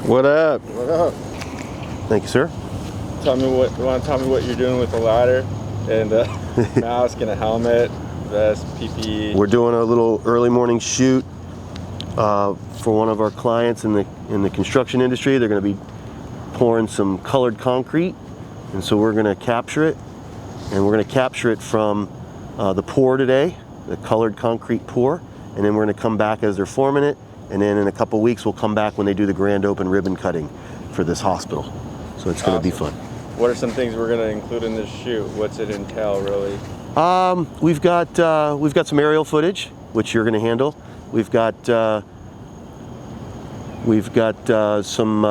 What up? What up? Thank you, sir. You want to tell me what you're doing with the ladder and mask and a helmet, vest, PPE? We're doing a little early morning shoot for one of our clients in the construction industry. They're going to be pouring some colored concrete, and so we're going to capture it, and we're going to capture it from the pour today, the colored concrete pour, and then we're going to come back as they're forming it, and then in a couple weeks we'll come back when they do the grand open ribbon cutting for this hospital. So it's going to be fun. What are some things we're going to include in this shoot? What's it entail, really? We've got some aerial footage, which you're going to handle. We've got some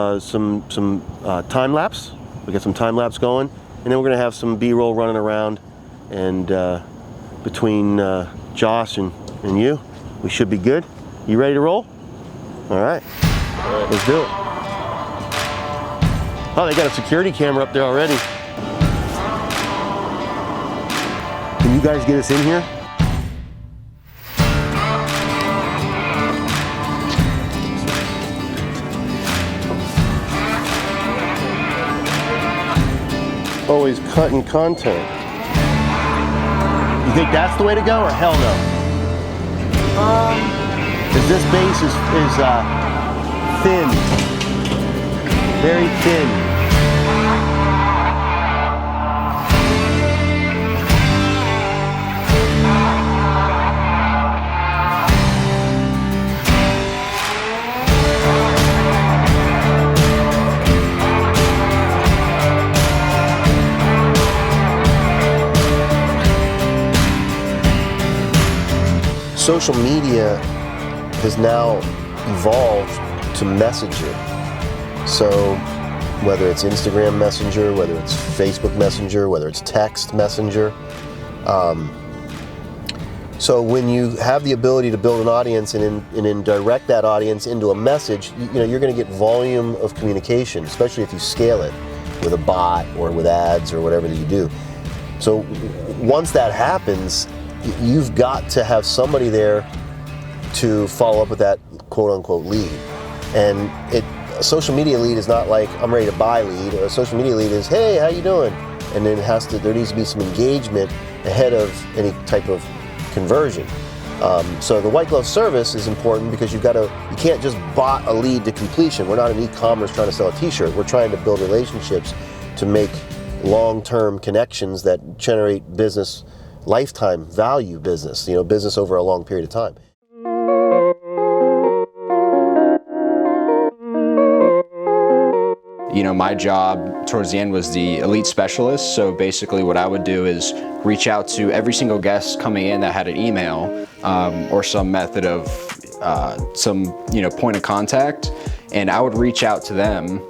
time lapse. We got some time lapse going, and then we're going to have some B-roll running around. And between Josh and you, we should be good. You ready to roll? All right, let's do it. Oh, they got a security camera up there already. Can you guys get us in here? Always cutting content. You think that's the way to go, or hell no? Because this base is thin, very thin. Social media has now evolved to messenger. So whether it's Instagram Messenger, whether it's Facebook Messenger, whether it's text messenger. So when you have the ability to build an audience and then direct that audience into a message, you're going to get volume of communication, especially if you scale it with a bot or with ads or whatever that you do. So once that happens, you've got to have somebody there to follow up with that quote-unquote lead. And a social media lead is not like, I'm ready to buy lead. A social media lead is, hey, how you doing? And then there needs to be some engagement ahead of any type of conversion. So the white glove service is important because you can't just bot a lead to completion. We're not in e-commerce trying to sell a t-shirt. We're trying to build relationships to make long-term connections that generate business, lifetime value business, business over a long period of time. My job towards the end was the elite specialist. So basically what I would do is reach out to every single guest coming in that had an email or some method of some point of contact, and I would reach out to them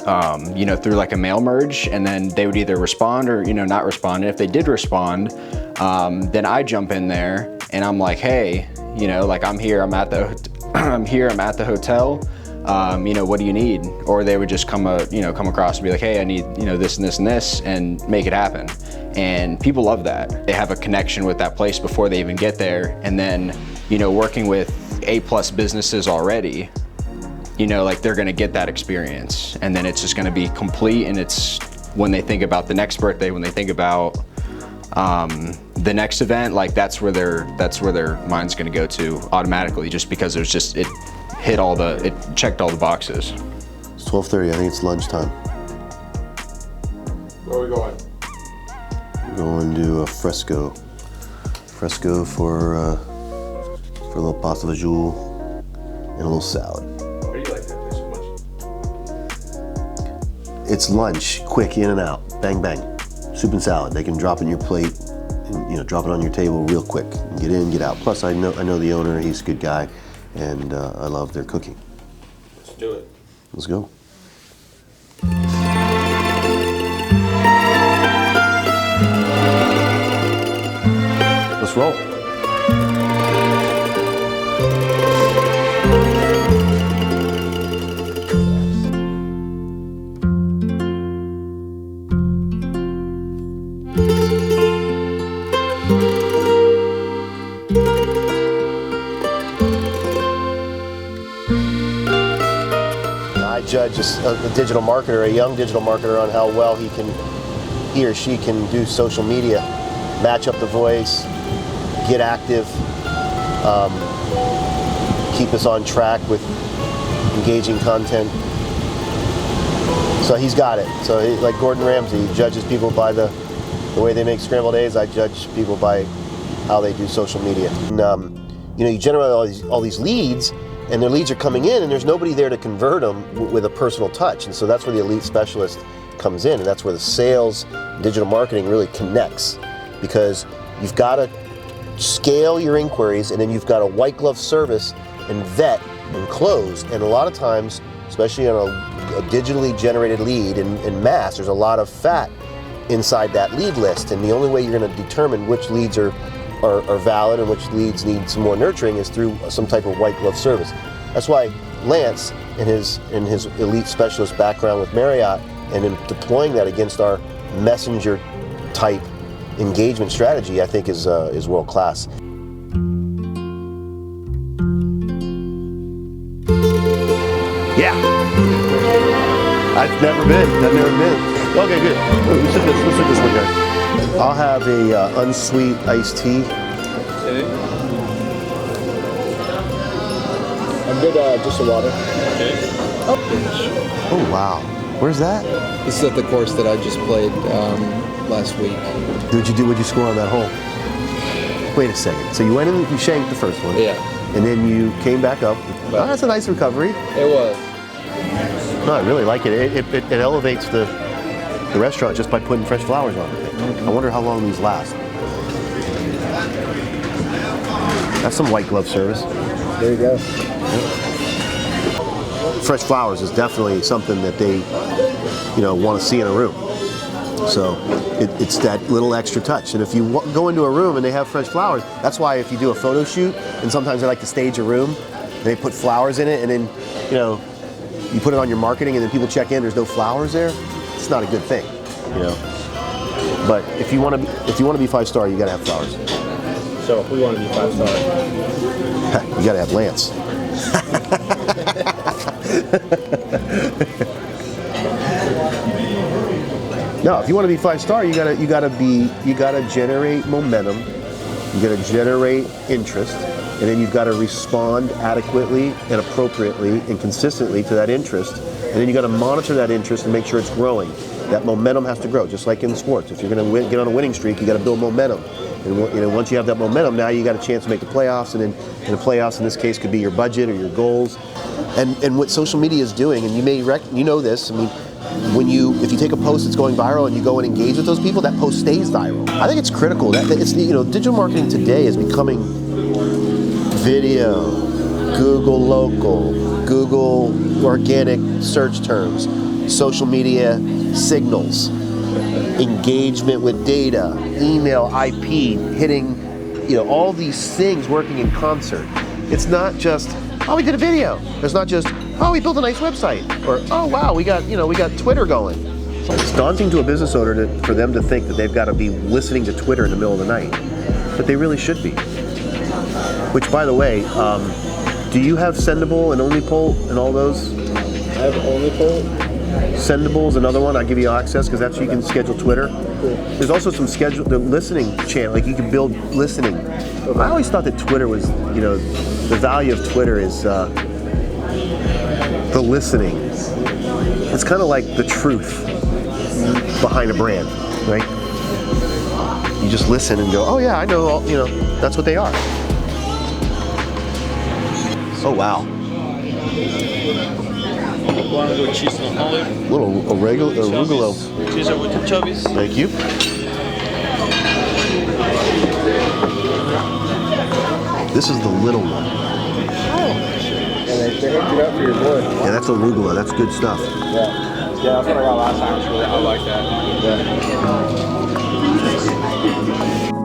through like a mail merge, and then they would either respond or not respond. And if they did respond, then I jump in there and I'm like, hey, I'm here, I'm at the hotel. What do you need? Or they would just come across and be like, hey, I need, this and this and this, and make it happen. And people love that. They have a connection with that place before they even get there. And then, working with A+ businesses already, they're gonna get that experience. And then it's just gonna be complete, and it's when they think about the next birthday, when they think about the next event, that's where their mind's gonna go to automatically, just because it checked all the boxes. It's 12:30, I think it's lunchtime. Where are we going? We're going to a Fresco. Fresco for a little pasta vajou and a little salad. Why do you like that place so much? It's lunch, quick, in and out, bang, bang. Soup and salad, they can drop in your plate and drop it on your table real quick. Get in, get out. Plus I know the owner, he's a good guy, and I love their cooking. Let's do it. Let's go. Let's roll. I judge a digital marketer, a young digital marketer, on how well he or she can do social media, match up the voice, get active, keep us on track with engaging content. So he's got it. So like Gordon Ramsay, he judges people by the way they make scrambled eggs. I judge people by how they do social media. And, you generate all these leads, and their leads are coming in, and there's nobody there to convert them with a personal touch. And so that's where the elite specialist comes in, and that's where the sales, digital marketing really connects, because you've got to scale your inquiries, and then you've got a white glove service and vet and close. And a lot of times, especially on a digitally generated lead in mass, there's a lot of fat inside that lead list, and the only way you're going to determine which leads are valid and which leads need some more nurturing is through some type of white glove service. That's why Lance, in his elite specialist background with Marriott, and in deploying that against our messenger type engagement strategy, I think is world class. Yeah, I've never been. Okay, good. Let's look this one, guys. I'll have a unsweet iced tea. Okay. I'm good, just a water. Okay. Oh wow, where's that? This is at the course that I just played last week. What'd you score on that hole? Wait a second. So you went in, you shanked the first one. Yeah. And then you came back up. Oh, that's a nice recovery. It was. No, I really like it. It elevates the restaurant just by putting fresh flowers on it. I wonder how long these last. That's some white glove service. There you go. Yeah. Fresh flowers is definitely something that they, want to see in a room. So it's that little extra touch. And if you go into a room and they have fresh flowers, that's why if you do a photo shoot, and sometimes they like to stage a room, and they put flowers in it, and then, you put it on your marketing, and then people check in, there's no flowers there. It's not a good thing, But if you want to be 5-star, you got to have flowers. So if we want to be 5-star, you got to have Lance. No, if you want to be 5-star, you gotta generate momentum, you gotta generate interest, and then you've got to respond adequately and appropriately and consistently to that interest, and then you got to monitor that interest and make sure it's growing. That momentum has to grow, just like in sports. If you're going to get on a winning streak, you got to build momentum. And once you have that momentum, now you got a chance to make the playoffs, and then in the playoffs, in this case, could be your budget or your goals. And what social media is doing, and you know this. I mean, if you take a post that's going viral and you go and engage with those people, that post stays viral. I think it's critical. That it's digital marketing today is becoming video, Google local, Google organic search terms, social media signals, engagement with data, email, IP, hitting, all these things working in concert. It's not just, oh, we did a video. It's not just, oh, we built a nice website, or oh wow, we got Twitter going. It's daunting to a business owner for them to think that they've got to be listening to Twitter in the middle of the night, but they really should be. Which, by the way, do you have Sendable and OnlyPoll and all those? I have OnlyPoll. Sendable is another one. I'll give you access because that's how you can schedule Twitter. Cool. There's also some the listening channel, like you can build listening. Okay. I always thought that Twitter was, the value of Twitter is the listening. It's kind of like the truth behind a brand, right? You just listen and go, oh yeah, I know, that's what they are. Oh wow. Want to go cheese and olive? Little arugula. Cheese with anchovies. Thank you. This is the little one. And they hooked it up for your boy. Yeah, that's arugula. That's good stuff. Yeah, that's what I got last time. I like that. Yeah.